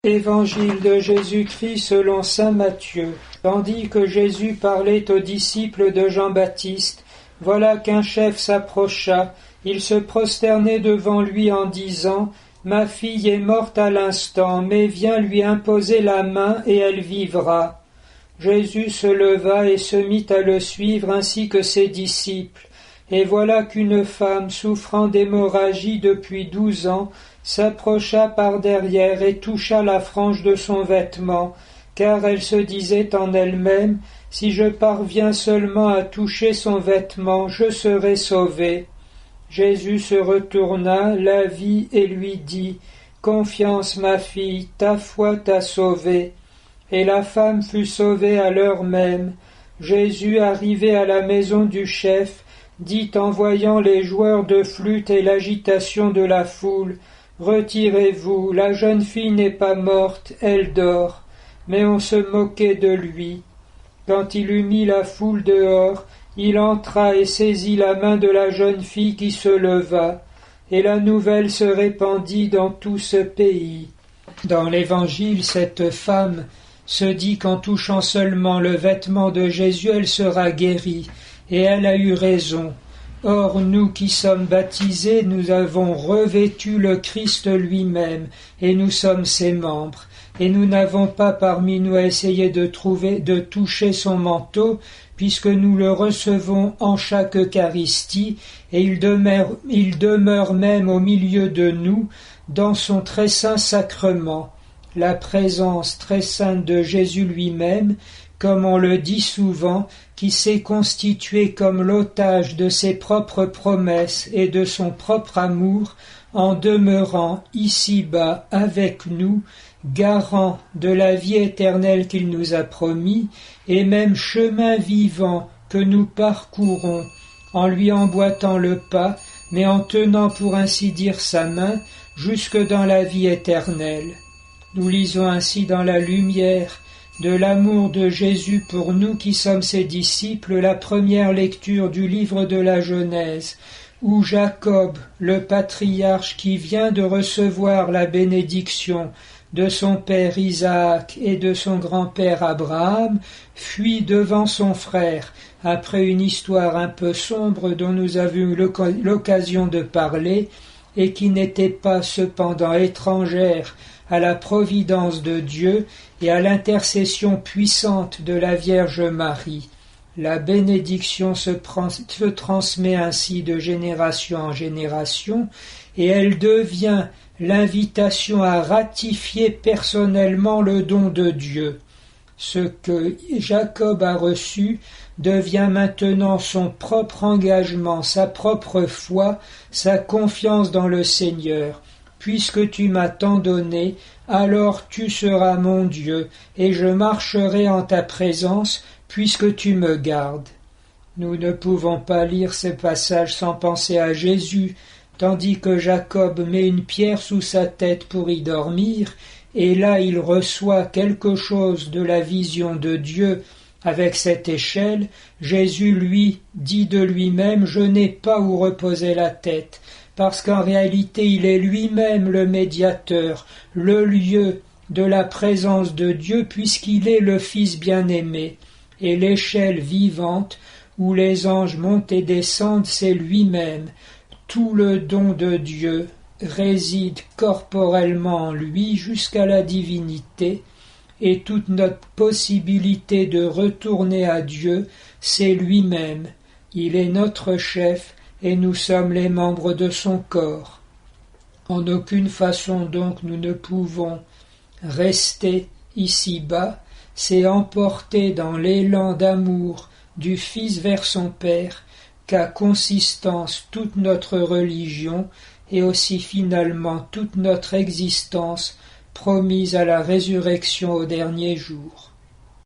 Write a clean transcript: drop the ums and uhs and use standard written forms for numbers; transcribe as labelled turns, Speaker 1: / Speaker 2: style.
Speaker 1: Évangile de Jésus-Christ selon saint Matthieu. Tandis que Jésus parlait aux disciples de Jean-Baptiste, voilà qu'un chef s'approcha, il se prosternait devant lui en disant « Ma fille est morte à l'instant, mais viens lui imposer la main et elle vivra. » Jésus se leva et se mit à le suivre ainsi que ses disciples. Et voilà qu'une femme souffrant d'hémorragie depuis 12 ans s'approcha par derrière et toucha la frange de son vêtement, car elle se disait en elle-même, « Si je parviens seulement à toucher son vêtement, je serai sauvée. » Jésus se retourna, la vit et lui dit, « Confiance, ma fille, ta foi t'a sauvée. » Et la femme fut sauvée à l'heure même. Jésus, arrivé à la maison du chef, dit en voyant les joueurs de flûte et l'agitation de la foule, « Retirez-vous, la jeune fille n'est pas morte, elle dort. » Mais on se moquait de lui. Quand il eut mis la foule dehors, il entra et saisit la main de la jeune fille qui se leva, et la nouvelle se répandit dans tout ce pays. Dans l'Évangile, cette femme se dit qu'en touchant seulement le vêtement de Jésus, elle sera guérie, et elle a eu raison. Or, nous qui sommes baptisés, nous avons revêtu le Christ lui-même, et nous sommes ses membres. Et nous n'avons pas parmi nous à essayer de toucher son manteau, puisque nous le recevons en chaque Eucharistie, et il demeure même au milieu de nous, dans son très saint sacrement. La présence très sainte de Jésus lui-même, comme on le dit souvent, qui s'est constitué comme l'otage de ses propres promesses et de son propre amour, en demeurant ici-bas avec nous, garant de la vie éternelle qu'il nous a promis, et même chemin vivant que nous parcourons, en lui emboîtant le pas, mais en tenant pour ainsi dire sa main, jusque dans la vie éternelle. Nous lisons ainsi dans la lumière de l'amour de Jésus pour nous qui sommes ses disciples la première lecture du livre de la Genèse, où Jacob, le patriarche qui vient de recevoir la bénédiction de son père Isaac et de son grand-père Abraham, fuit devant son frère, après une histoire un peu sombre dont nous avons eu l'occasion de parler, et qui n'était pas cependant étrangère à la providence de Dieu et à l'intercession puissante de la Vierge Marie. La bénédiction se transmet ainsi de génération en génération, et elle devient l'invitation à ratifier personnellement le don de Dieu. Ce que Jacob a reçu devient maintenant son propre engagement, sa propre foi, sa confiance dans le Seigneur. Puisque tu m'as tant donné, alors tu seras mon Dieu, et je marcherai en ta présence, puisque tu me gardes. Nous ne pouvons pas lire ce passage sans penser à Jésus, tandis que Jacob met une pierre sous sa tête pour y dormir, et là il reçoit quelque chose de la vision de Dieu. Avec cette échelle, Jésus lui dit de lui-même « Je n'ai pas où reposer la tête », parce qu'en réalité il est lui-même le médiateur, le lieu de la présence de Dieu, puisqu'il est le Fils bien-aimé. Et l'échelle vivante, où les anges montent et descendent, c'est lui-même. Tout le don de Dieu réside corporellement en lui jusqu'à la divinité, et toute notre possibilité de retourner à Dieu, c'est lui-même. Il est notre chef, et nous sommes les membres de son corps. En aucune façon donc nous ne pouvons rester ici-bas, c'est emporter dans l'élan d'amour du Fils vers son Père qu'a consistance toute notre religion et aussi finalement toute notre existence promise à la résurrection au dernier jour.